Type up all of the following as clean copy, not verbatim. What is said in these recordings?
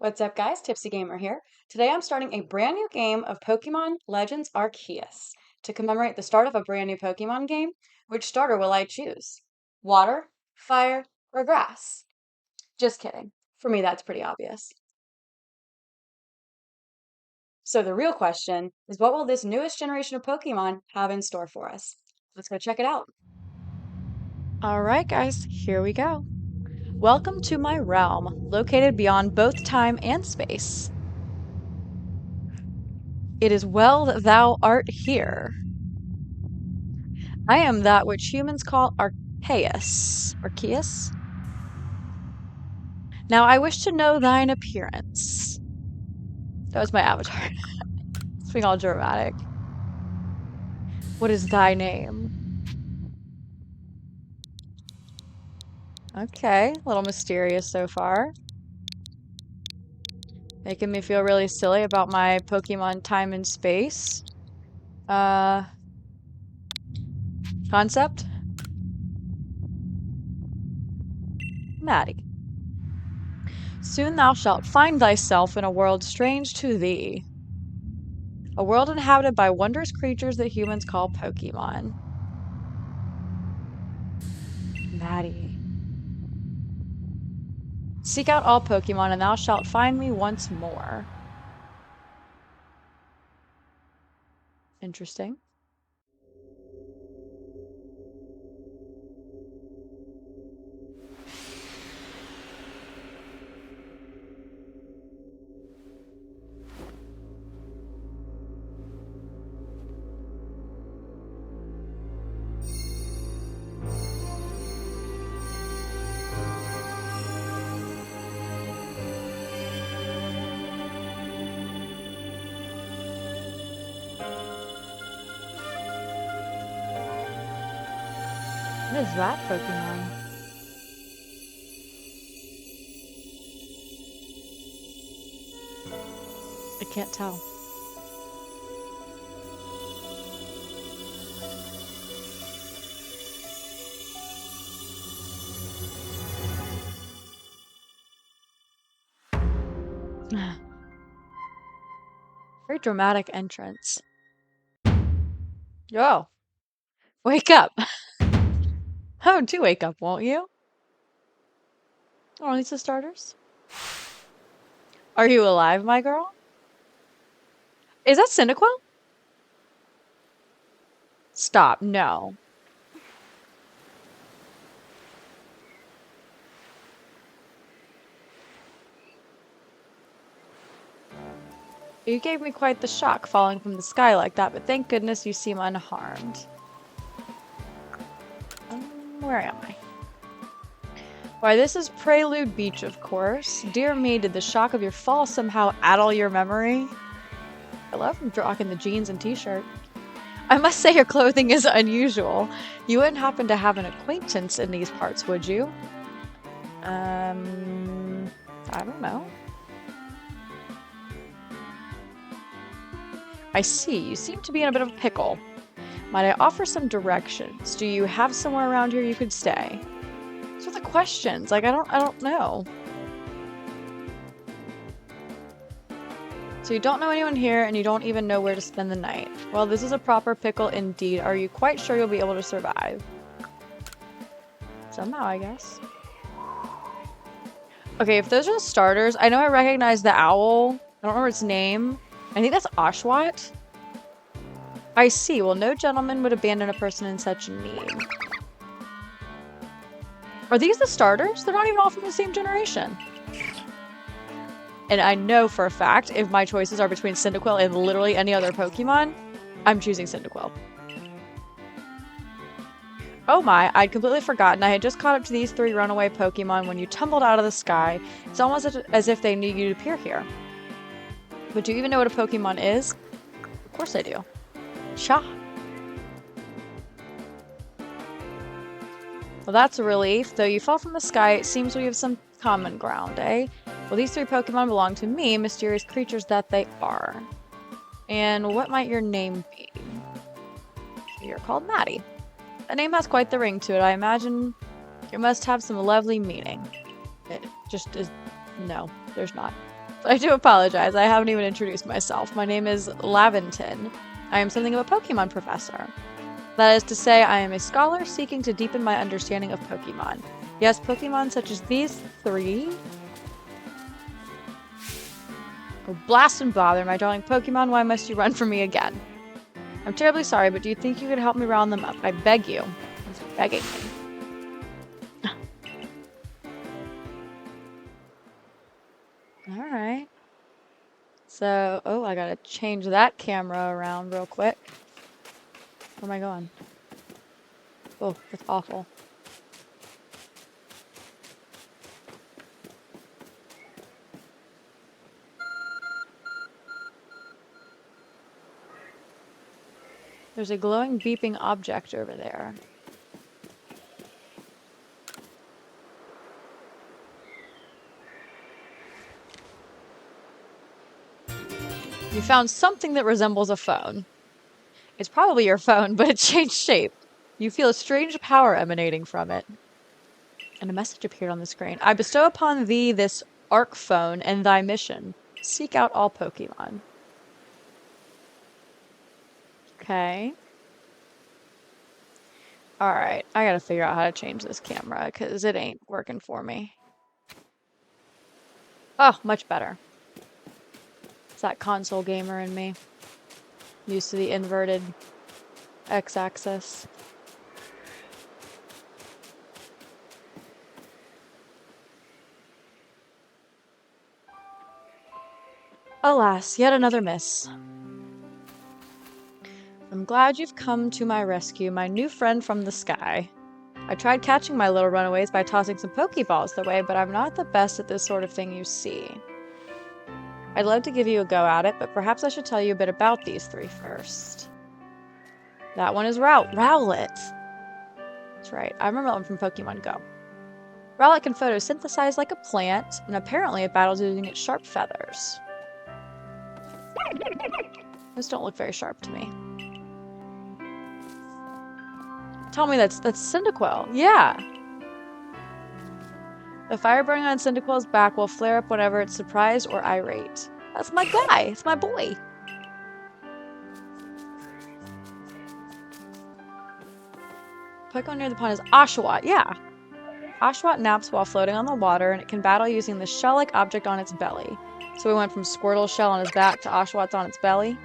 What's up, guys? Tipsy Gamer here. Today I'm starting a brand new game of Pokemon Legends Arceus. To commemorate the start of a brand new Pokemon game, which starter will I choose? Water, fire, or grass? Just kidding. For me, that's pretty obvious. So the real question is, what will this newest generation of Pokemon have in store for us? Let's go check it out. All right, guys, here we go. Welcome to my realm, located beyond both time and space. It is well that thou art here. I am that which humans call Arceus. Arceus? Now I wish to know thine appearance. That was my avatar. It's being all dramatic. What is thy name? Okay, a little mysterious so far. Making me feel really silly about my Pokemon time and space. Concept? Maddie. Soon thou shalt find thyself in a world strange to thee. A world inhabited by wondrous creatures that humans call Pokemon. Maddie. Seek out all Pokemon, and thou shalt find me once more. Interesting. What is that Pokemon? I can't tell. Very dramatic entrance. Yo, wake up. Oh, do wake up, won't you? Oh, these are starters. Are you alive, my girl? Is that Cyndaquil? Stop, no. You gave me quite the shock falling from the sky like that, but thank goodness you seem unharmed. Where am I? Why, this is Prelude Beach, of course. Dear me, did the shock of your fall somehow addle your memory? I love rocking the jeans and t-shirt. I must say your clothing is unusual. You wouldn't happen to have an acquaintance in these parts, would you? I don't know. I see. You seem to be in a bit of a pickle. Might I offer some directions? Do you have somewhere around here you could stay? Those are the questions. Like, I don't know. So you don't know anyone here, and you don't even know where to spend the night. Well, this is a proper pickle indeed. Are you quite sure you'll be able to survive? Somehow, I guess. Okay, if those are the starters, I know I recognize the owl. I don't remember its name. I think that's Oshawott. I see. Well, no gentleman would abandon a person in such need. Are these the starters? They're not even all from the same generation. And I know for a fact, if my choices are between Cyndaquil and literally any other Pokemon, I'm choosing Cyndaquil. Oh my, I'd completely forgotten. I had just caught up to these 3 runaway Pokemon when you tumbled out of the sky. It's almost as if they knew you'd appear here. But do you even know what a Pokemon is? Of course I do. Cha. Well, that's a relief. Though you fell from the sky, it seems we have some common ground, eh? Well, these 3 Pokemon belong to me, mysterious creatures that they are. And what might your name be? You're called Maddie. That name has quite the ring to it. I imagine it must have some lovely meaning. It just is... no. There's not. But I do apologize. I haven't even introduced myself. My name is Laventon. I am something of a Pokemon professor. That is to say, I am a scholar seeking to deepen my understanding of Pokemon. Yes, Pokemon such as these 3. Oh, blast and bother, my darling Pokemon, why must you run from me again? I'm terribly sorry, but do you think you could help me round them up? I beg you. He's begging me. Alright. So, oh, I gotta change that camera around real quick. Where am I going? Oh, that's awful. There's a glowing, beeping object over there. You found something that resembles a phone. It's probably your phone, but it changed shape. You feel a strange power emanating from it. And a message appeared on the screen. I bestow upon thee this Arc phone and thy mission. Seek out all Pokemon. Okay. Alright, I gotta figure out how to change this camera, because it ain't working for me. Oh, much better. It's that console gamer in me. Used to the inverted x-axis. Alas, yet another miss. I'm glad you've come to my rescue, my new friend from the sky. I tried catching my little runaways by tossing some Pokeballs their way, but I'm not the best at this sort of thing, you see. I'd love to give you a go at it, but perhaps I should tell you a bit about these 3 first. That one is Rowlet. That's right, I remember that one from Pokemon Go. Rowlet can photosynthesize like a plant, and apparently it battles using its sharp feathers. Those don't look very sharp to me. Tell me that's Cyndaquil. Yeah. The fire burning on Cyndaquil's back will flare up whenever it's surprised or irate. That's my guy. It's my boy. Pokemon near the pond is Oshawott. Yeah. Oshawott naps while floating on the water, and it can battle using the shell-like object on its belly. So we went from Squirtle's shell on his back to Oshawott's on its belly.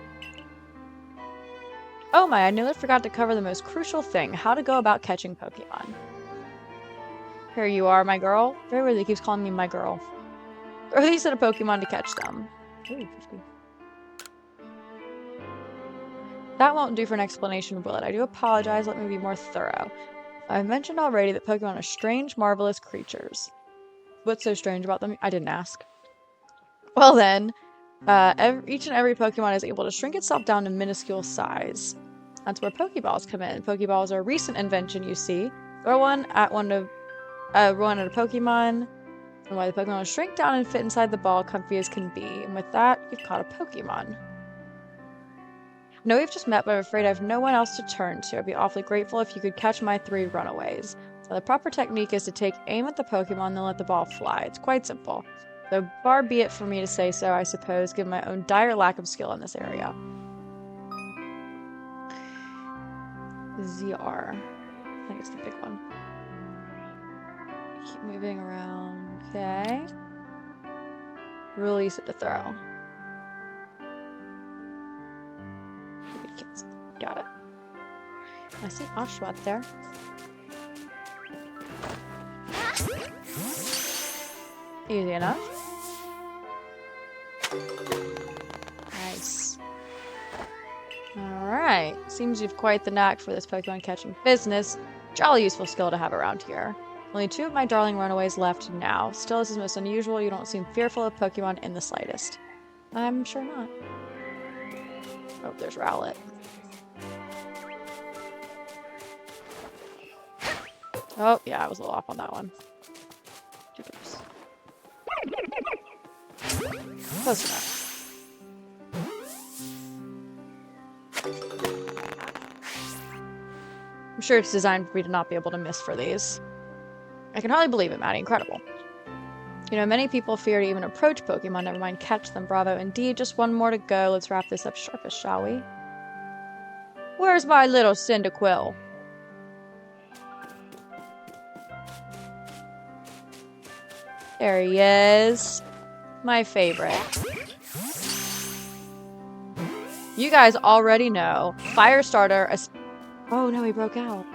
Oh my, I nearly forgot to cover the most crucial thing, how to go about catching Pokemon. Here you are, my girl. Very weird, he keeps calling me my girl. Or at least a Pokemon to catch them. Ooh, 50. That won't do for an explanation, will it? I do apologize, let me be more thorough. I've mentioned already that Pokemon are strange, marvelous creatures. What's so strange about them? I didn't ask. Well then, each and every Pokemon is able to shrink itself down to minuscule size. That's where Pokeballs come in. Pokeballs are a recent invention, you see. Throw one at a Pokemon, and while the Pokemon will shrink down and fit inside the ball, comfy as can be. And with that, you've caught a Pokemon. I know we've just met, but I'm afraid I have no one else to turn to. I'd be awfully grateful if you could catch my 3 runaways. So the proper technique is to take aim at the Pokemon, then let the ball fly. It's quite simple. Though far be it for me to say so, I suppose, given my own dire lack of skill in this area. ZR. I think it's the big one. Keep moving around. Okay. Release it to throw. Got it. I see Oshawott there. Easy enough. Nice. Alright. Seems you've quite the knack for this Pokemon catching business. Jolly useful skill to have around here. Only 2 of my darling runaways left now. Still, this is most unusual. You don't seem fearful of Pokemon in the slightest. I'm sure not. Oh, there's Rowlet. Oh, yeah, I was a little off on that one. Close enough. I'm sure it's designed for me to not be able to miss for these. I can hardly believe it, Maddie. Incredible. You know, many people fear to even approach Pokemon, never mind catch them. Bravo indeed. Just one more to go. Let's wrap this up sharpish, shall we? Where's my little Cyndaquil? There he is. My favorite. You guys already know. Firestarter. Oh no, he broke out.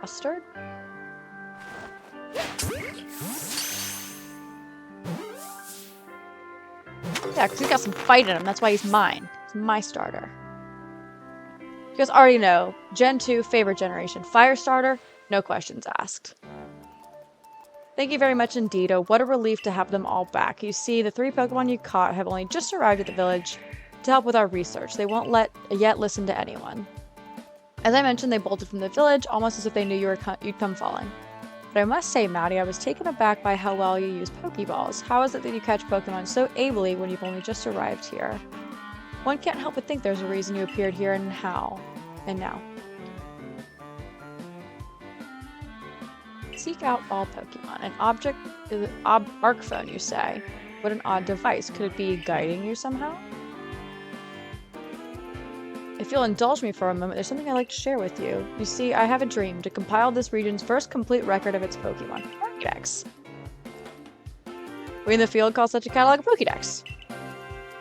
Mustard? Yeah, because he's got some fight in him. That's why he's mine. He's my starter. You guys already know. Gen 2, favorite generation. Firestarter, no questions asked. Thank you very much indeed. Oh, what a relief to have them all back. You see, the 3 Pokemon you caught have only just arrived at the village to help with our research. They won't yet listen to anyone. As I mentioned, they bolted from the village, almost as if they knew you'd come falling. But I must say, Maddie, I was taken aback by how well you use Pokeballs. How is it that you catch Pokemon so ably when you've only just arrived here? One can't help but think there's a reason you appeared here and how. And now. Seek out all Pokemon. An object is an arc phone, you say. What an odd device. Could it be guiding you somehow? If you'll indulge me for a moment, there's something I'd like to share with you. You see, I have a dream to compile this region's first complete record of its Pokemon. Pokédex. We in the field call such a catalog a Pokédex.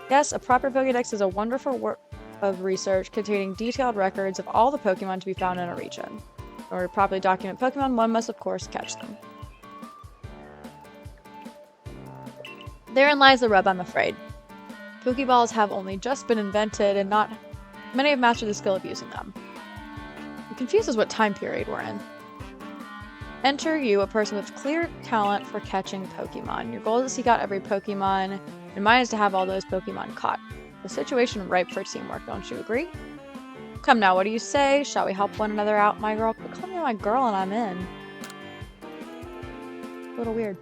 Yes, a proper Pokédex is a wonderful work of research containing detailed records of all the Pokemon to be found in a region. In order to properly document Pokemon, one must of course catch them. Therein lies the rub, I'm afraid. Pokeballs have only just been invented and not many have mastered the skill of using them. It confuses what time period we're in. Enter you, a person with clear talent for catching Pokemon. Your goal is to seek out every Pokemon, and mine is to have all those Pokemon caught. The situation ripe for teamwork, don't you agree? Come now, what do you say? Shall we help one another out, my girl? But call me my girl and I'm in. A little weird.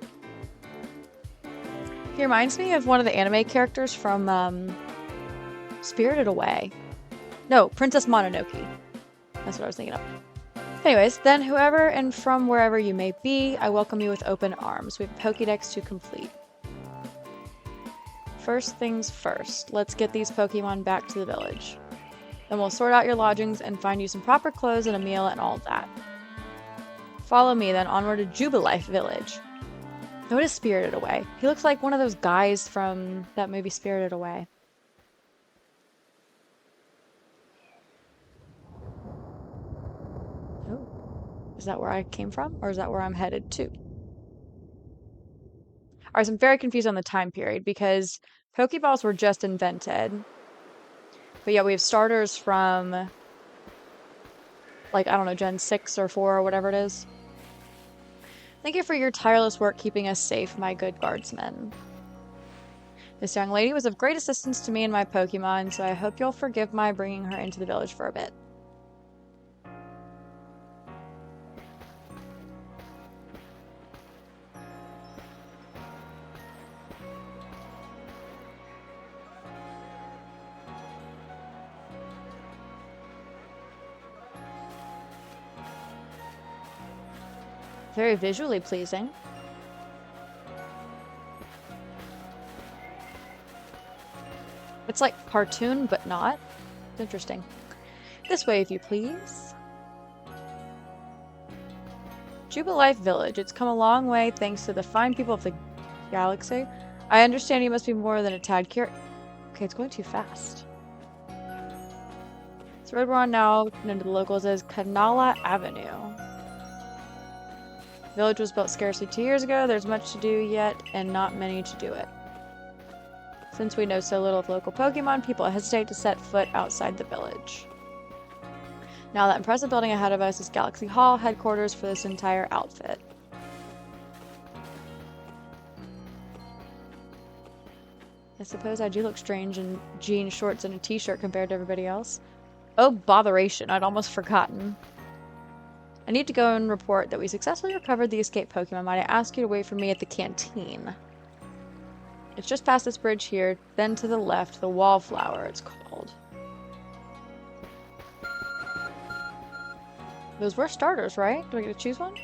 He reminds me of one of the anime characters from, Spirited Away. No, Princess Mononoke. That's what I was thinking of. Anyways, then whoever and from wherever you may be, I welcome you with open arms. We have a Pokédex to complete. First things first, let's get these Pokemon back to the village. Then we'll sort out your lodgings and find you some proper clothes and a meal and all that. Follow me then onward to Jubilife Village. What is Spirited Away? He looks like one of those guys from that movie Spirited Away. Oh. Is that where I came from? Or is that where I'm headed to? Alright, so I'm very confused on the time period because Pokeballs were just invented. But yeah, we have starters from, like, I don't know, Gen 6 or 4 or whatever it is. Thank you for your tireless work keeping us safe, my good guardsmen. This young lady was of great assistance to me and my Pokemon, so I hope you'll forgive my bringing her into the village for a bit. Very visually pleasing. It's like cartoon, but not. It's interesting. This way, if you please. Jubilife Village. It's come a long way thanks to the fine people of the galaxy. I understand you must be more than a tad curious. Okay, it's going too fast. This road we're on now, known to the locals as Kanala Avenue. The village was built scarcely 2 years ago. There's much to do yet, and not many to do it. Since we know so little of local Pokemon, people hesitate to set foot outside the village. Now that impressive building ahead of us is Galaxy Hall, headquarters for this entire outfit. I suppose I do look strange in jeans, shorts, and a t-shirt compared to everybody else. Oh, botheration. I'd almost forgotten. I need to go and report that we successfully recovered the escaped Pokemon. Might I ask you to wait for me at the canteen? It's just past this bridge here, then to the left, the Wallflower it's called. Those were starters, right? Do I get to choose one?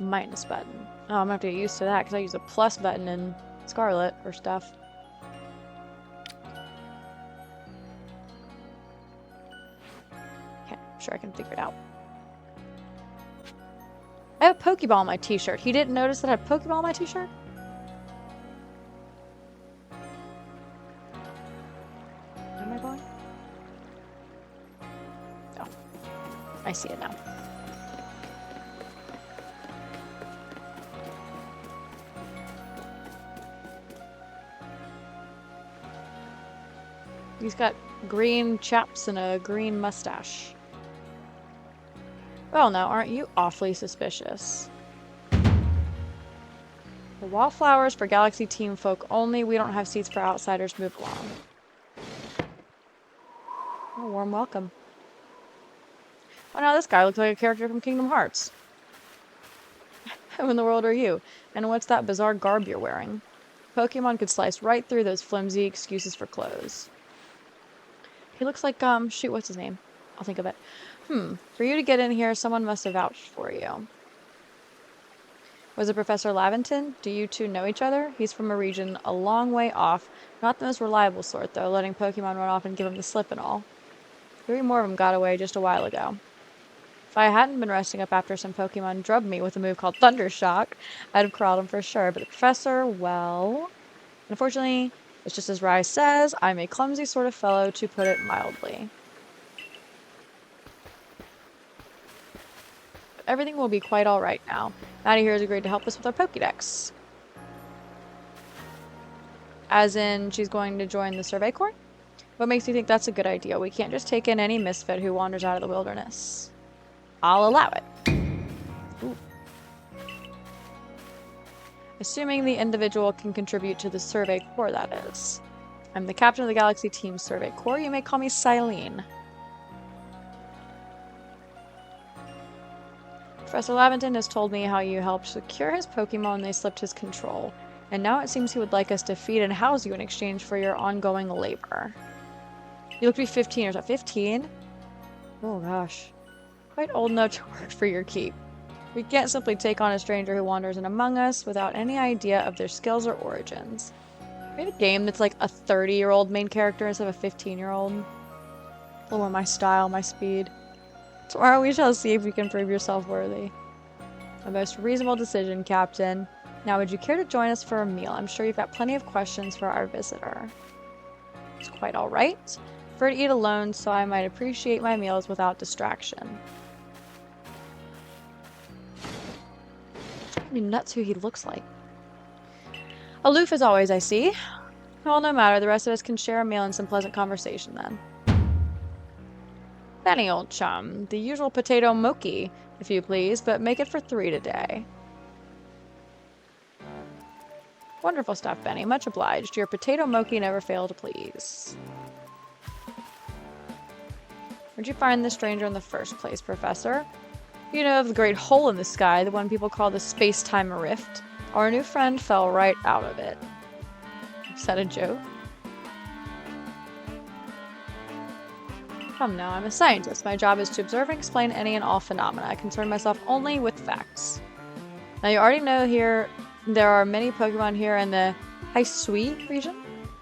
Minus button. Oh, I'm gonna have to get used to that because I use a plus button in Scarlet for stuff. Okay, I'm sure I can figure it out. I have a Pokeball on my t-shirt. He didn't notice that I have a Pokeball on my t-shirt? Where am I going? Oh, I see it now. He's got green chaps and a green mustache. Well, now, aren't you awfully suspicious? The wallflowers for Galaxy Team folk only. We don't have seats for outsiders. Move along. A warm welcome. Oh, now this guy looks like a character from Kingdom Hearts. Who in the world are you? And what's that bizarre garb you're wearing? Pokemon could slice right through those flimsy excuses for clothes. He looks like, shoot, what's his name? I'll think of it. For you to get in here, someone must have vouched for you. Was it Professor Laventon? Do you two know each other? He's from a region a long way off. Not the most reliable sort, though, letting Pokemon run off and give him the slip and all. 3 more of them got away just a while ago. If I hadn't been resting up after some Pokemon drubbed me with a move called Thunder Shock, I'd have crawled him for sure. But the professor, well... Unfortunately, it's just as Rai says, I'm a clumsy sort of fellow, to put it mildly. But everything will be quite alright now. Maddie here has agreed to help us with our Pokédex. As in, she's going to join the Survey Corps? What makes you think that's a good idea? We can't just take in any misfit who wanders out of the wilderness. I'll allow it. Ooh. Assuming the individual can contribute to the Survey Corps, that is. I'm the captain of the Galaxy Team Survey Corps. You may call me Silene. Professor Laventon has told me how you helped secure his Pokemon when they slipped his control. And now it seems he would like us to feed and house you in exchange for your ongoing labor. You look to be 15 or so. 15? Oh gosh. Quite old enough to work for your keep. We can't simply take on a stranger who wanders in among us without any idea of their skills or origins. We have a game that's like a 30-year-old main character instead of a 15-year-old. A little more my style, my speed. Tomorrow we shall see if you can prove yourself worthy. A most reasonable decision, Captain. Now would you care to join us for a meal? I'm sure you've got plenty of questions for our visitor. It's quite alright. I prefer to eat alone, so I might appreciate my meals without distraction. I mean, nuts who he looks like. Aloof as always, I see. Well, no matter. The rest of us can share a meal and some pleasant conversation then. Benny, old chum. The usual potato mochi, if you please, but make it for 3 today. Wonderful stuff, Benny. Much obliged. Your potato mochi never fail to please. Where'd you find this stranger in the first place, Professor? You know of the great hole in the sky, the one people call the space-time rift. Our new friend fell right out of it. Is that a joke? Come now, I'm a scientist. My job is to observe and explain any and all phenomena. I concern myself only with facts. Now you already know here there are many Pokemon here in the Hisui region?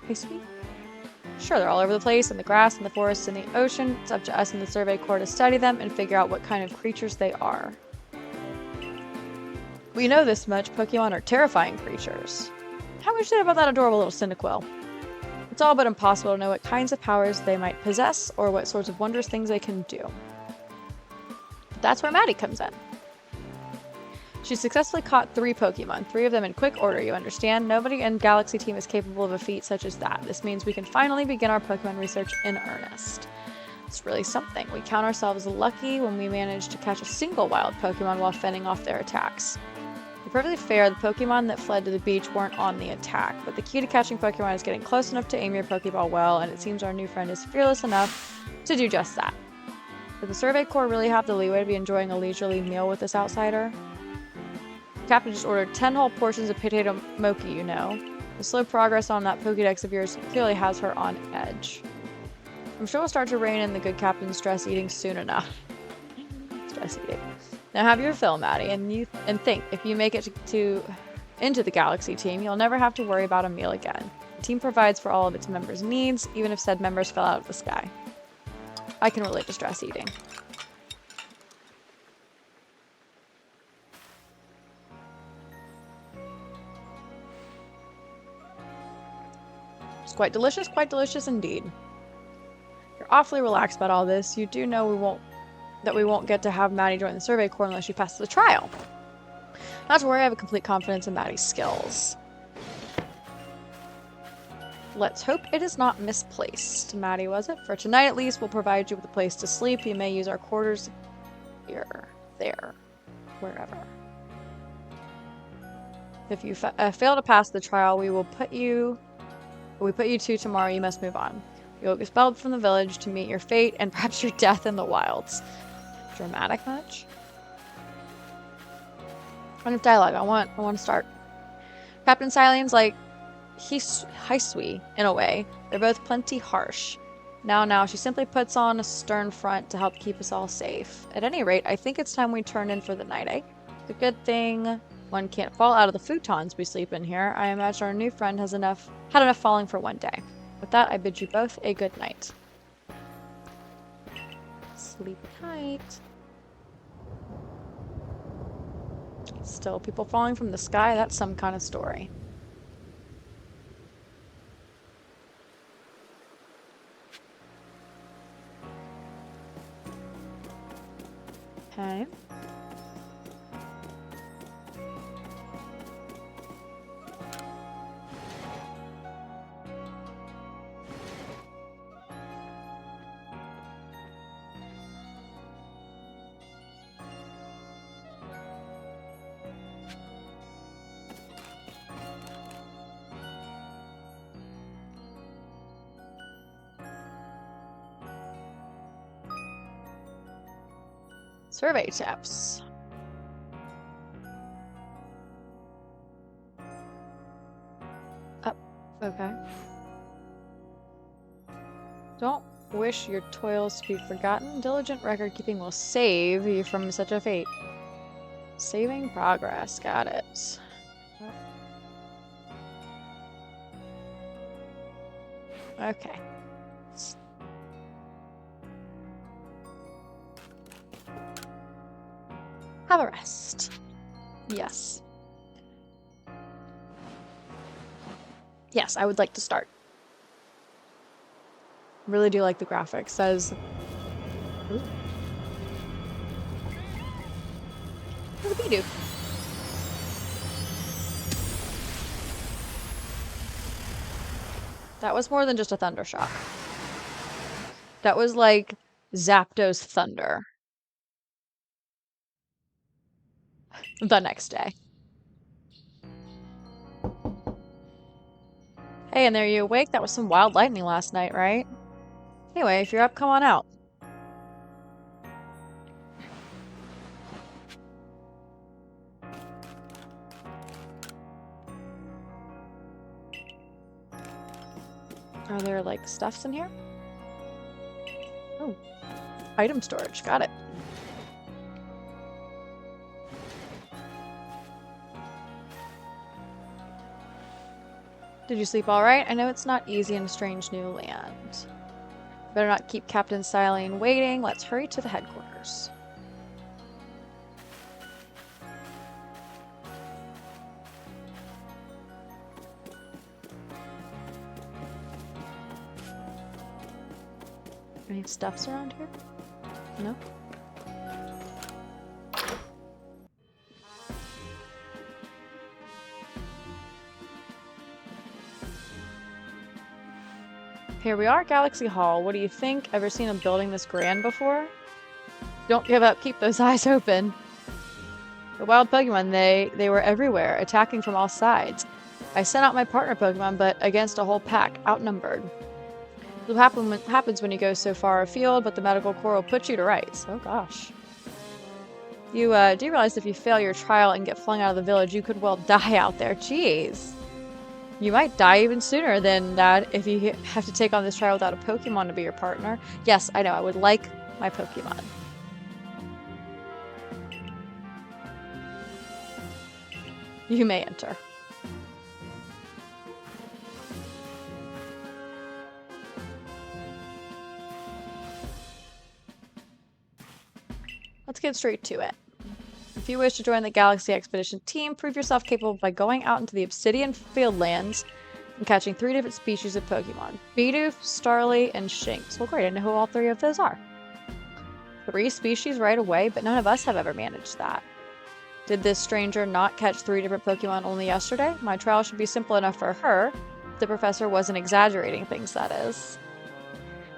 Hisui? Sure, they're all over the place, in the grass, in the forests, in the ocean. It's up to us in the Survey Corps to study them and figure out what kind of creatures they are. We know this much. Pokemon are terrifying creatures. How much did about that adorable little Cyndaquil? It's all but impossible to know what kinds of powers they might possess or what sorts of wondrous things they can do. But that's where Maddie comes in. She successfully caught 3 Pokemon, 3 of them in quick order, you understand? Nobody in Galaxy Team is capable of a feat such as that. This means we can finally begin our Pokemon research in earnest. It's really something. We count ourselves lucky when we manage to catch a single wild Pokemon while fending off their attacks. To be perfectly fair, the Pokemon that fled to the beach weren't on the attack, but the key to catching Pokemon is getting close enough to aim your Pokeball well, and it seems our new friend is fearless enough to do just that. Does the Survey Corps really have the leeway to be enjoying a leisurely meal with this outsider? The captain just ordered 10 whole portions of potato mochi, you know. The slow progress on that Pokédex of yours clearly has her on edge. I'm sure we'll start to rein in the good captain's stress eating soon enough. Stress eating. Now have your fill, Maddie, and think, if you make it into the Galaxy team, you'll never have to worry about a meal again. The team provides for all of its members' needs, even if said members fell out of the sky. I can relate to stress eating. It's quite delicious indeed. You're awfully relaxed about all this. You do know we won't get to have Maddie join the Survey Corps unless she passes the trial. Not to worry, I have a complete confidence in Maddie's skills. Let's hope it is not misplaced. Maddie, was it? For tonight at least, we'll provide you with a place to sleep. You may use our quarters here, there, wherever. If you fail to pass the trial, we put you to tomorrow. You must move on. You'll be expelled from the village to meet your fate and perhaps your death in the wilds. Dramatic much? Kind of dialogue. I want to start. Captain Silene's like Hisui in a way. They're both plenty harsh. Now, she simply puts on a stern front to help keep us all safe. At any rate, I think it's time we turn in for the night, eh? It's a good thing one can't fall out of the futons we sleep in here. I imagine our new friend had enough falling for one day. With that, I bid you both a good night. Sleep tight. Still people falling from the sky? That's some kind of story. Okay. Survey tips. Okay. Don't wish your toils to be forgotten. Diligent record keeping will save you from such a fate. Saving progress. Got it. Okay. Have a rest. Yes. Yes, I would like to start. Really do like the graphics. Says... Ooh. What did he do? That was more than just a thunder shock. That was like Zapdos thunder. The next day. Hey, and there you awake? That was some wild lightning last night, right? Anyway, if you're up, come on out. Are there, like, stuffs in here? Oh. Item storage. Got it. Did you sleep all right? I know it's not easy in a strange new land. Better not keep Captain Silene waiting. Let's hurry to the headquarters. Any stuffs around here? No? Here we are, Galaxy Hall. What do you think? Ever seen a building this grand before? Don't give up. Keep those eyes open. The wild Pokemon, they were everywhere, attacking from all sides. I sent out my partner Pokemon, but against a whole pack, outnumbered. What happens when you go so far afield, but the medical corps will put you to rights. Oh gosh. You do realize if you fail your trial and get flung out of the village, you could well die out there. Jeez. You might die even sooner than that if you have to take on this trial without a Pokemon to be your partner. Yes, I know, I would like my Pokemon. You may enter. Let's get straight to it. If you wish to join the Galaxy Expedition team, prove yourself capable by going out into the Obsidian Fieldlands and catching 3 different species of Pokemon. Bidoof, Starly, and Shinx. Well, great, I know who all 3 of those are. 3 species right away, but none of us have ever managed that. Did this stranger not catch 3 different Pokemon only yesterday? My trial should be simple enough for her. The professor wasn't exaggerating things, that is.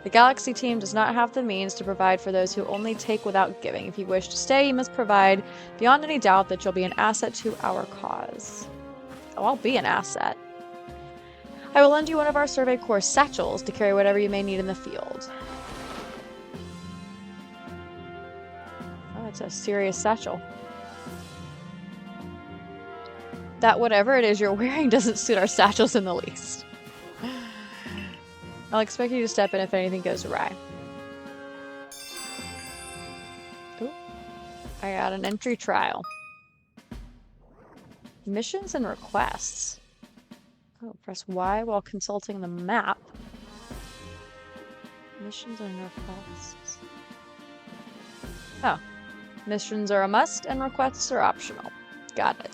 The Galaxy team does not have the means to provide for those who only take without giving. If you wish to stay, you must provide beyond any doubt that you'll be an asset to our cause. Oh, I'll be an asset. I will lend you one of our Survey Corps satchels to carry whatever you may need in the field. Oh, it's a serious satchel. That whatever it is you're wearing doesn't suit our satchels in the least. I'll expect you to step in if anything goes awry. Ooh. I got an entry trial. Missions and requests. Oh, press Y while consulting the map. Missions and requests. Oh. Missions are a must and requests are optional. Got it.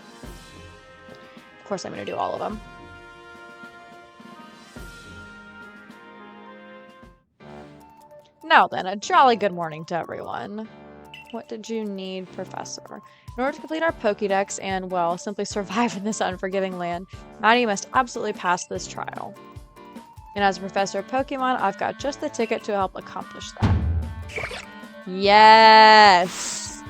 Of course I'm going to do all of them. Now then, a jolly good morning to everyone. What did you need, Professor? In order to complete our Pokédex and, well, simply survive in this unforgiving land, Maddie must absolutely pass this trial. And as a professor of Pokemon, I've got just the ticket to help accomplish that. Yes!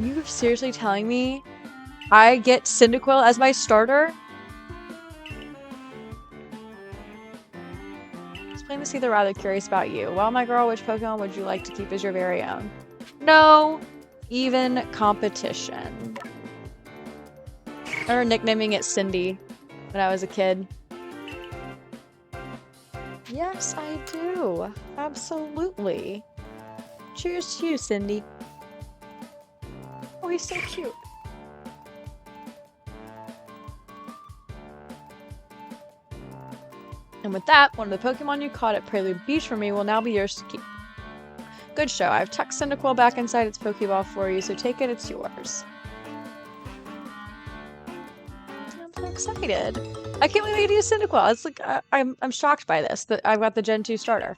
You're seriously telling me I get Cyndaquil as my starter? It's plain to see they're rather curious about you. Well, my girl, which Pokemon would you like to keep as your very own? No even competition. I remember nicknaming it Cindy when I was a kid. Yes, I do. Absolutely. Cheers to you, Cindy. Oh, he's so cute. And with that, one of the Pokemon you caught at Prelude Beach for me will now be yours to keep. Good show. I've tucked Cyndaquil back inside its Pokeball for you, so take it, it's yours. I'm so excited. I can't believe I get to use Cyndaquil. It's like, I'm shocked by this, that I've got the Gen 2 starter.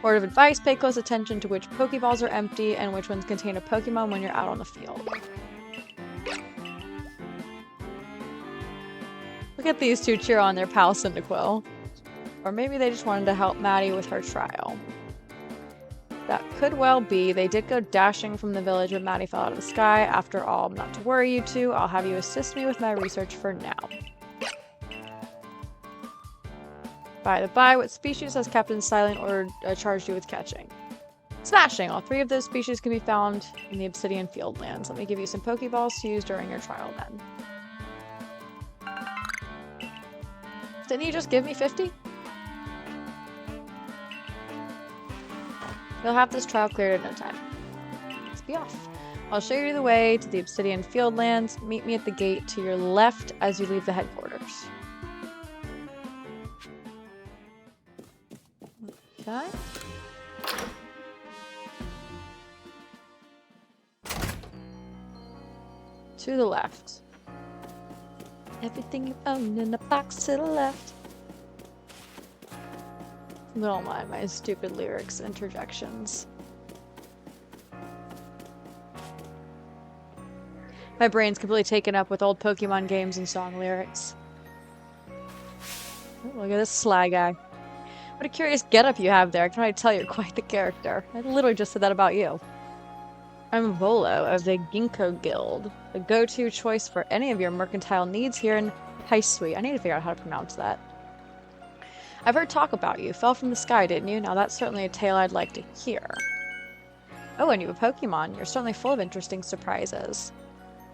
Word of advice, pay close attention to which Pokeballs are empty and which ones contain a Pokemon when you're out on the field. Look at these two cheer on their pal Cyndaquil. Or maybe they just wanted to help Maddie with her trial. That could well be. They did go dashing from the village when Maddie fell out of the sky. After all, not to worry you two, I'll have you assist me with my research for now. By the by, what species has Captain Silent ordered charged you with catching? Smashing! All 3 of those species can be found in the Obsidian Fieldlands. Let me give you some Pokeballs to use during your trial then. Didn't you just give me 50? You'll have this trial cleared in no time. Let's be off. I'll show you the way to the Obsidian Fieldlands. Meet me at the gate to your left as you leave the headquarters. Okay. To the left. Everything you own in the box to the left. Don't mind my stupid lyrics interjections. My brain's completely taken up with old Pokemon games and song lyrics. Oh, look at this sly guy. What a curious getup you have there. I can already tell you're quite the character. I literally just said that about you. I'm Volo of the Ginkgo Guild, the go-to choice for any of your mercantile needs here in High Sweet. I need to figure out how to pronounce that. I've heard talk about you. Fell from the sky, didn't you? Now that's certainly a tale I'd like to hear. Oh, and you have a Pokemon. You're certainly full of interesting surprises.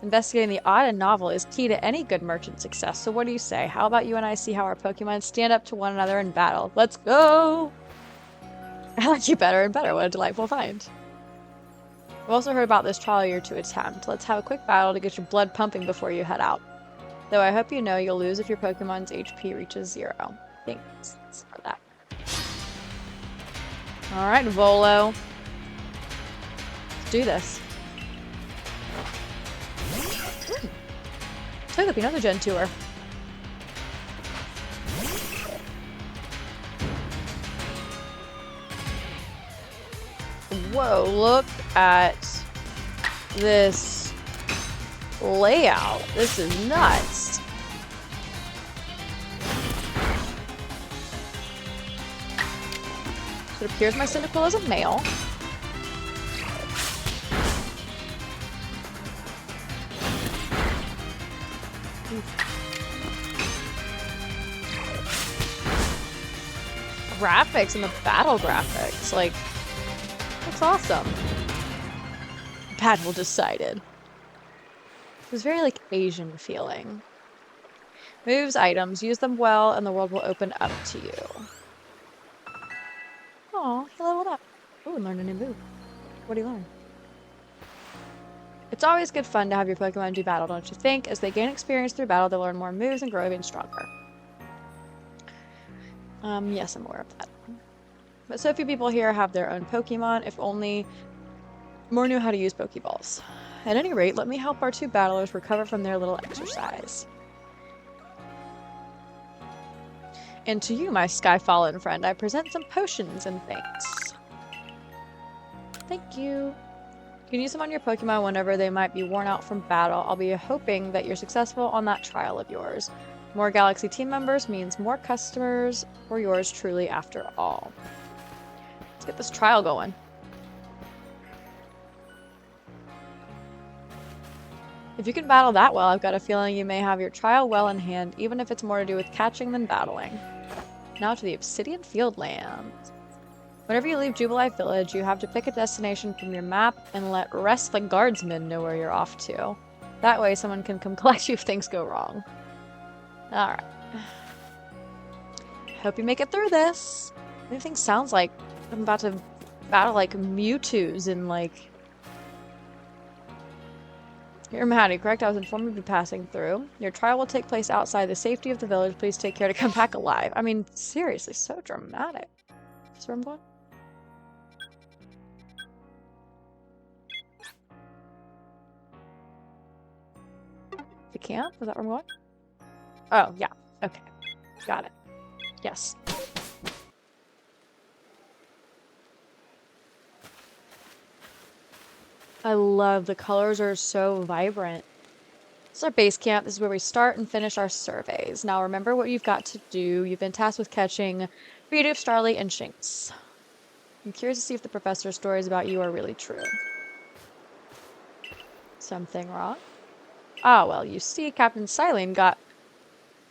Investigating the odd and novel is key to any good merchant success, so what do you say? How about you and I see how our Pokemon stand up to one another in battle? Let's go! I like you better and better. What a delightful find. I've also heard about this trial you're to attempt. Let's have a quick battle to get your blood pumping before you head out. Though I hope you know you'll lose if your Pokemon's HP reaches 0. Thanks for that. Alright, Volo. Let's do this. Took up another Gen 2er. Whoa, look at this layout. This is nuts. So it appears my Cyndaquil is a male. Graphics and the battle graphics, like, that's awesome. Battle decided. It was very, like, Asian feeling. Moves, items, use them well, and the world will open up to you. Aw, he leveled up. Ooh, and learned a new move. What'd he learn? It's always good fun to have your Pokemon do battle, don't you think? As they gain experience through battle, they'll learn more moves and grow even stronger. Yes, I'm aware of that. But so few people here have their own Pokemon. If only more knew how to use Pokeballs. At any rate, let me help our 2 battlers recover from their little exercise. And to you, my Skyfallen friend, I present some potions and thanks. Thank you. You can use them on your Pokemon whenever they might be worn out from battle. I'll be hoping that you're successful on that trial of yours. More Galaxy team members means more customers for yours truly after all. Let's get this trial going. If you can battle that well, I've got a feeling you may have your trial well in hand, even if it's more to do with catching than battling. Now to the Obsidian Fieldlands. Whenever you leave Jubilife Village, you have to pick a destination from your map and let Rest the Guardsman know where you're off to. That way someone can come collect you if things go wrong. Alright. Hope you make it through this. Everything sounds like I'm about to battle like Mewtwo's and like... You're Maddie, correct? I was informed you'd be passing through. Your trial will take place outside the safety of the village. Please take care to come back alive. I mean, seriously, so dramatic. Is this where I'm going? The camp? Is that where I'm going? Oh, yeah. Okay. Got it. Yes. I love the colors are so vibrant. This is our base camp. This is where we start and finish our surveys. Now remember what you've got to do. You've been tasked with catching Bidoof, Starly, and Shinx. I'm curious to see if the professor's stories about you are really true. Something wrong? Ah, well, you see, Captain Silene got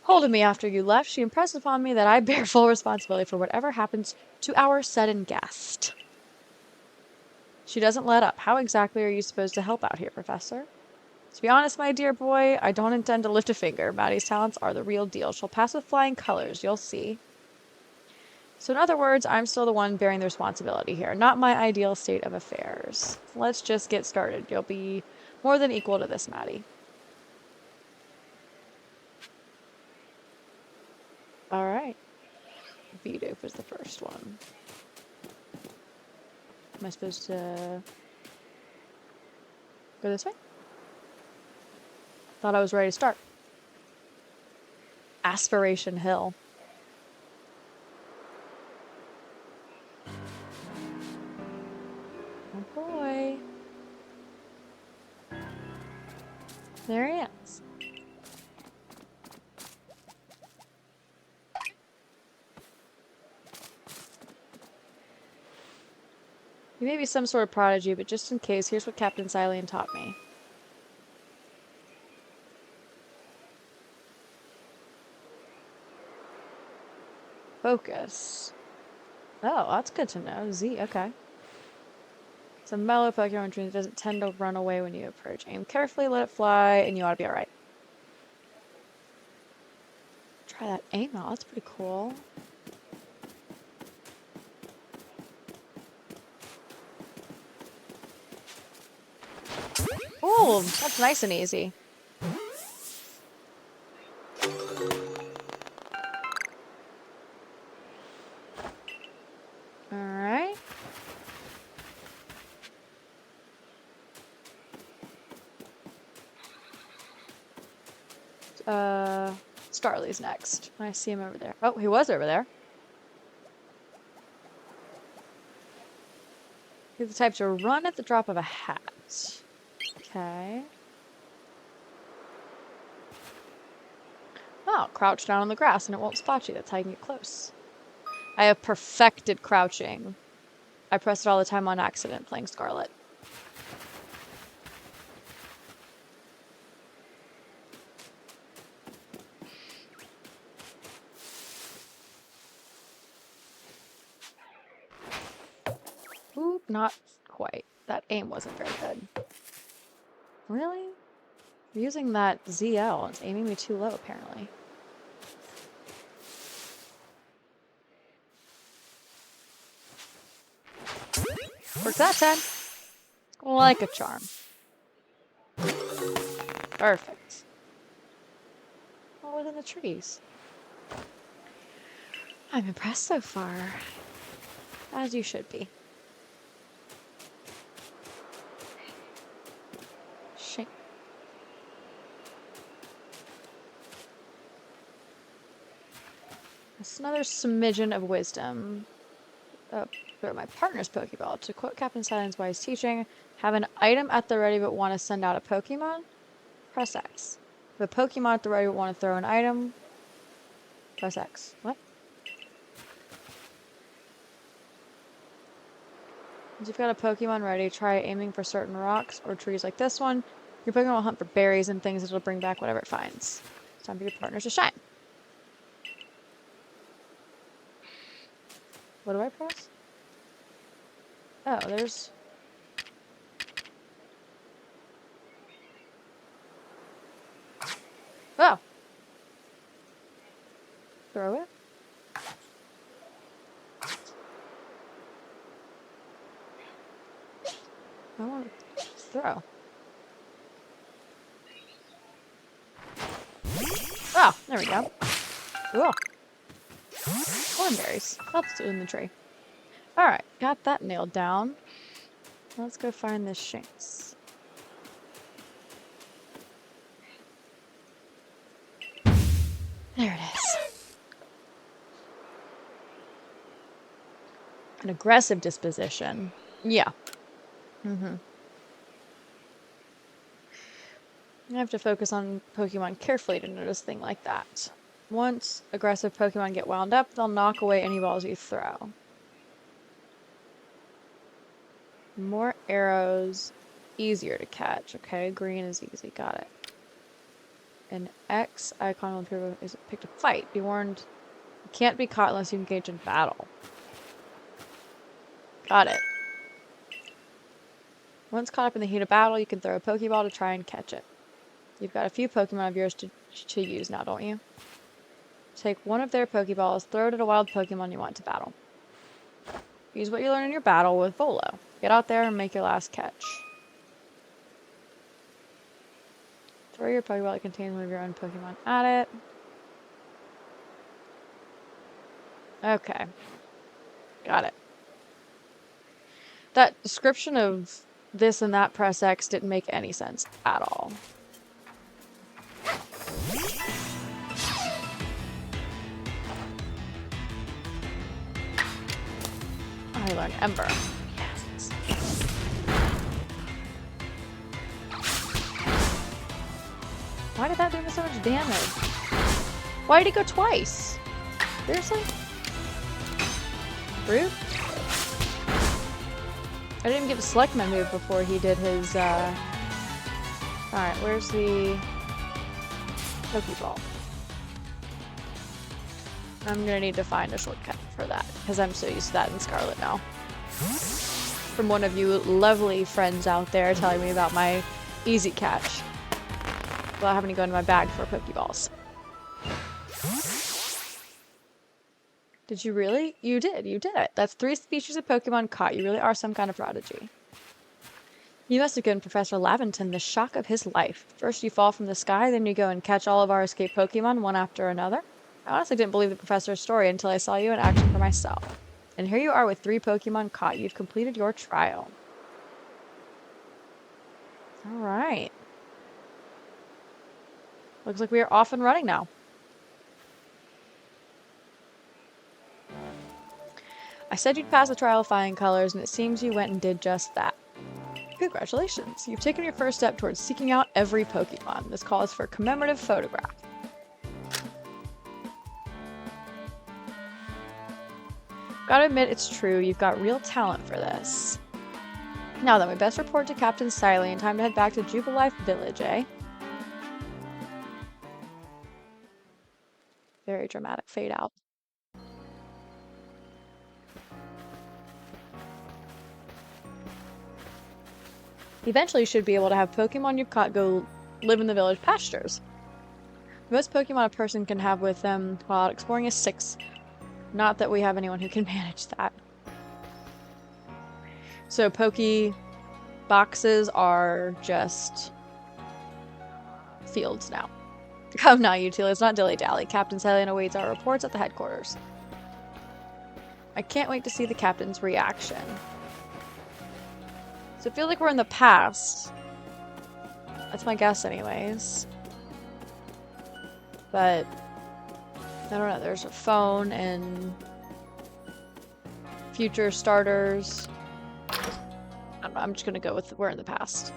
hold of me after you left. She impressed upon me that I bear full responsibility for whatever happens to our sudden guest. She doesn't let up. How exactly are you supposed to help out here, Professor? To be honest, my dear boy, I don't intend to lift a finger. Maddie's talents are the real deal. She'll pass with flying colors, you'll see. So in other words, I'm still the one bearing the responsibility here, not my ideal state of affairs. Let's just get started. You'll be more than equal to this, Maddie. Alright. Bidoof was the first one. Am I supposed to go this way? Thought I was ready to start. Aspiration Hill. Oh boy. There he is. You may be some sort of prodigy, but just in case, here's what Captain Silene taught me. focus. Oh, that's good to know. Z, okay. It's a mellow Pokemon dream that doesn't tend to run away when you approach. Aim carefully, let it fly, and you ought to be alright. Try that aim out. That's pretty cool. Ooh, that's nice and easy. Alright. Starly's next. I see him over there. Oh, he was over there. He's the type to run at the drop of a hat. Okay. Oh, crouch down on the grass and it won't spot you. That's how you can get close. I have perfected crouching. I press it all the time on accident playing Scarlet. Oop, not quite. That aim wasn't very good. Really? I'm using that ZL. It's aiming me too low, apparently. Worked that time. Like a charm. Perfect. Oh, within the trees. I'm impressed so far. As you should be. Shame. That's another smidgen of wisdom. Throw my partner's Pokeball. To quote Captain Silent's wise teaching, have an item at the ready but want to send out a Pokemon? Press X. If a Pokemon at the ready but want to throw an item, press X. What? Once you've got a Pokemon ready, try aiming for certain rocks or trees like this one. Your Pokemon will hunt for berries and things that will bring back whatever it finds. It's time for your partners to shine. What do I press? Oh, there's... Oh! Throw it? I want to throw. Oh, there we go. Cool. Cornberries. That's in the tree. Alright, got that nailed down. Let's go find this Shinx. There it is. An aggressive disposition. Yeah. I have to focus on Pokemon carefully to notice things like that. Once aggressive Pokemon get wound up, they'll knock away any balls you throw. More arrows, easier to catch. Okay, green is easy. Got it. An X icon will appear is pick to fight. Be warned, you can't be caught unless you engage in battle. Got it. Once caught up in the heat of battle, you can throw a Pokeball to try and catch it. You've got a few Pokemon of yours to use now, don't you? Take one of their Pokeballs, throw it at a wild Pokemon you want to battle. Use what you learn in your battle with Volo. Get out there and make your last catch. Throw your Pokeball that contains one of your own Pokemon at it. Okay. Got it. That description of this and that press X didn't make any sense at all. I learned Ember. Yes. Why did that do me so much damage? Why did he go twice? Seriously? Rude? I didn't give a select my move before he did his, Alright, where's the Pokeball? I'm gonna need to find a shortcut for that, because I'm so used to that in Scarlet now. From one of you lovely friends out there telling me about my easy catch without having to go into my bag for Pokeballs. Did you really? You did it. That's 3 species of Pokemon caught. You really are some kind of prodigy. You must have given Professor Laventon the shock of his life. First you fall from the sky, then you go and catch all of our escaped Pokemon one after another. I honestly didn't believe the professor's story until I saw you in action for myself. And here you are with 3 Pokemon caught. You've completed your trial. Alright. Looks like we are off and running now. I said you'd pass the trial of flying colors, and it seems you went and did just that. Congratulations. You've taken your first step towards seeking out every Pokemon. This calls for a commemorative photograph. Gotta admit, it's true. You've got real talent for this. Now then, we best report to Captain Siley in time to head back to Jubilife Village, eh? Very dramatic fade out. Eventually, you should be able to have Pokemon you've caught go live in the village pastures. The most Pokemon a person can have with them while out exploring is 6. Not that we have anyone who can manage that. So Poke boxes are just fields now. Come now, you two. Let's not dilly-dally. Captain Silent awaits our reports at the headquarters. I can't wait to see the captain's reaction. So it feels like we're in the past. That's my guess anyways. But I don't know, there's a phone and future starters. I don't know, I'm just gonna go with we're in the past.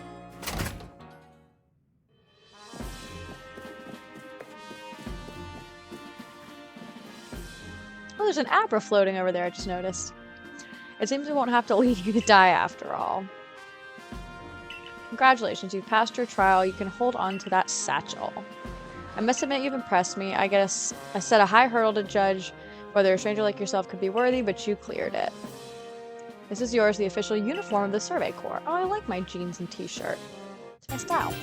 Oh, there's an Abra floating over there, I just noticed. It seems we won't have to leave you to die after all. Congratulations, you've passed your trial. You can hold on to that satchel. I must admit you've impressed me. I guess I set a high hurdle to judge whether a stranger like yourself could be worthy, but you cleared it. This is yours, the official uniform of the Survey Corps. Oh, I like my jeans and t-shirt. It's my style.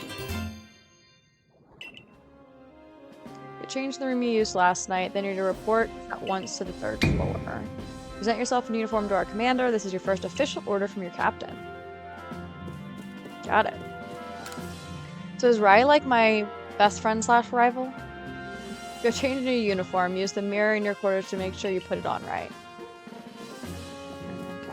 You changed the room you used last night, then you're to report at once to the 3rd floor. Present yourself in uniform to our commander. This is your first official order from your captain. Got it. So is Rai like my best friend / rival? Go change into your uniform. Use the mirror in your quarters to make sure you put it on right. Okay.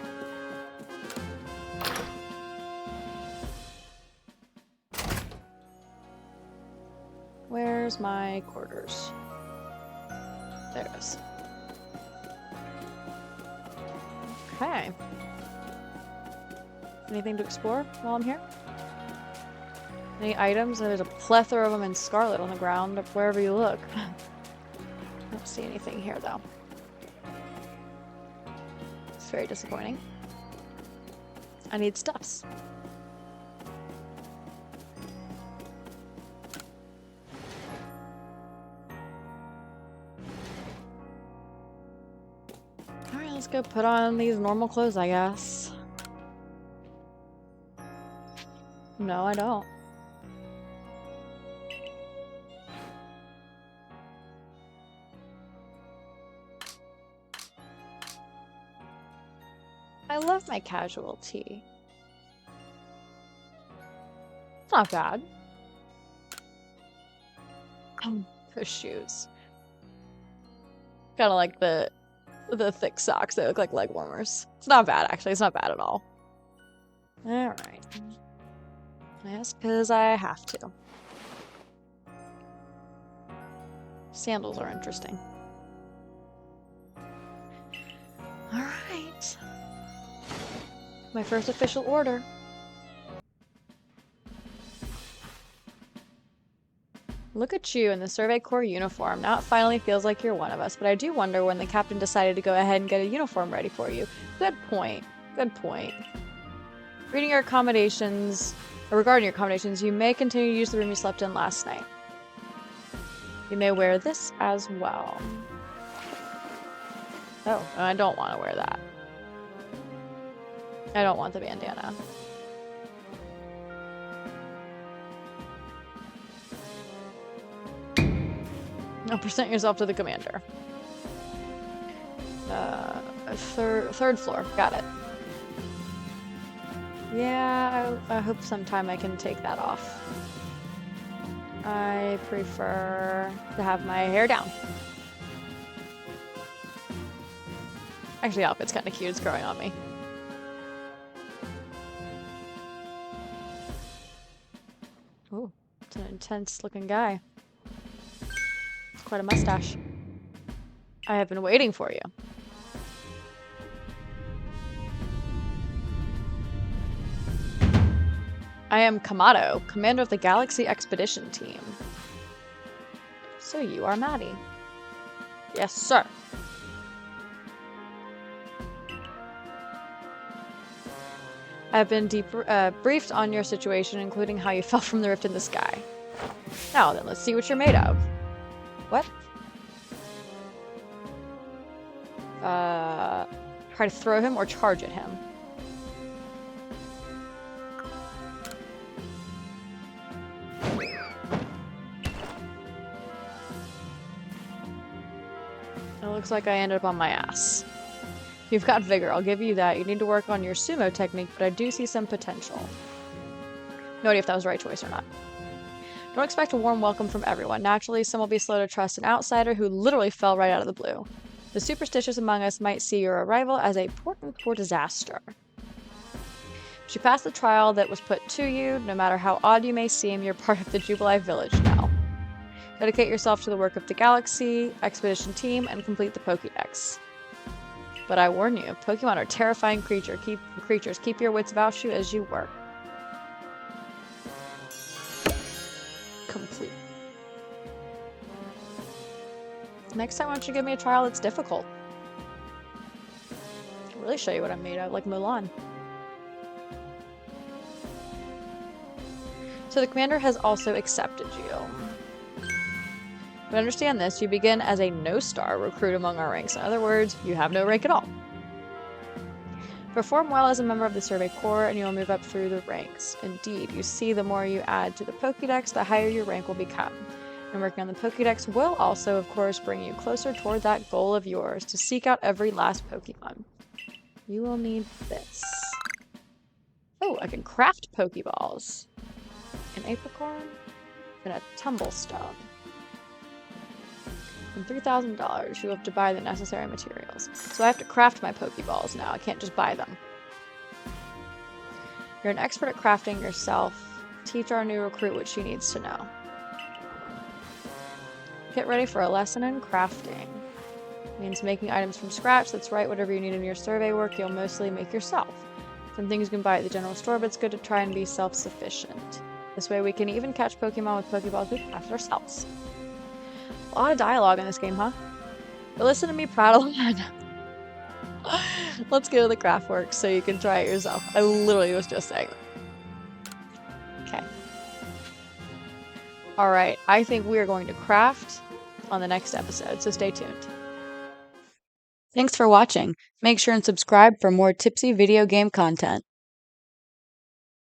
Where's my quarters? There it is. Okay. Anything to explore while I'm here? Any items? There's a plethora of them in Scarlet on the ground, wherever you look. I don't see anything here, though. It's very disappointing. I need stuffs. Alright, let's go put on these normal clothes, I guess. No, I don't. I love my casual tee. It's not bad. The shoes. Kind of like the thick socks. They look like leg warmers. It's not bad, actually. It's not bad at all. Alright. Yes, because I have to. Sandals are interesting. Alright. My first official order. Look at you in the Survey Corps uniform. Now it finally feels like you're one of us, but I do wonder when the captain decided to go ahead and get a uniform ready for you. Good point. Good point. Regarding your accommodations, you may continue to use the room you slept in last night. You may wear this as well. Oh, I don't want to wear that. I don't want the bandana. Now present yourself to the commander. Third floor. Got it. Yeah, I hope sometime I can take that off. I prefer to have my hair down. Actually, the outfit's kind of cute. It's growing on me. Ooh, it's an intense looking guy. It's quite a mustache. I have been waiting for you. I am Kamado, commander of the Galaxy Expedition Team. So you are Maddie. Yes, sir. I have been briefed on your situation, including how you fell from the rift in the sky. Now then, let's see what you're made of. What? Try to throw him or charge at him. It looks like I ended up on my ass. You've got vigor, I'll give you that. You need to work on your sumo technique, but I do see some potential. No idea if that was the right choice or not. Don't expect a warm welcome from everyone. Naturally, some will be slow to trust an outsider who literally fell right out of the blue. The superstitious among us might see your arrival as a portent for disaster. If you pass the trial that was put to you, no matter how odd you may seem, you're part of the Jubilee Village now. Dedicate yourself to the work of the Galaxy Expedition Team and complete the Pokédex. But I warn you, Pokemon are terrifying creatures. Keep your wits about you as you work. Complete. Next time, why don't you give me a trial that's difficult? I'll really show you what I'm made of, like Mulan. So the commander has also accepted you. To understand this, you begin as a no-star recruit among our ranks. In other words, you have no rank at all. Perform well as a member of the Survey Corps, and you will move up through the ranks. Indeed, you see, the more you add to the Pokédex, the higher your rank will become. And working on the Pokédex will also, of course, bring you closer toward that goal of yours, to seek out every last Pokemon. You will need this. Oh, I can craft Pokeballs. An apricorn and a tumblestone. And $3,000, you have to buy the necessary materials. So I have to craft my Pokeballs now. I can't just buy them. You're an expert at crafting yourself. Teach our new recruit what she needs to know. Get ready for a lesson in crafting. It means making items from scratch. That's right, whatever you need in your survey work, you'll mostly make yourself. Some things you can buy at the general store, but it's good to try and be self-sufficient. This way we can even catch Pokemon with Pokeballs we craft ourselves. A lot of dialogue in this game, huh? But listen to me prattle on. Let's go to the craft work so you can try it yourself. I literally was just saying that. Okay. Alright, I think we are going to craft on the next episode, so stay tuned. Thanks for watching. Make sure and subscribe for more tipsy video game content.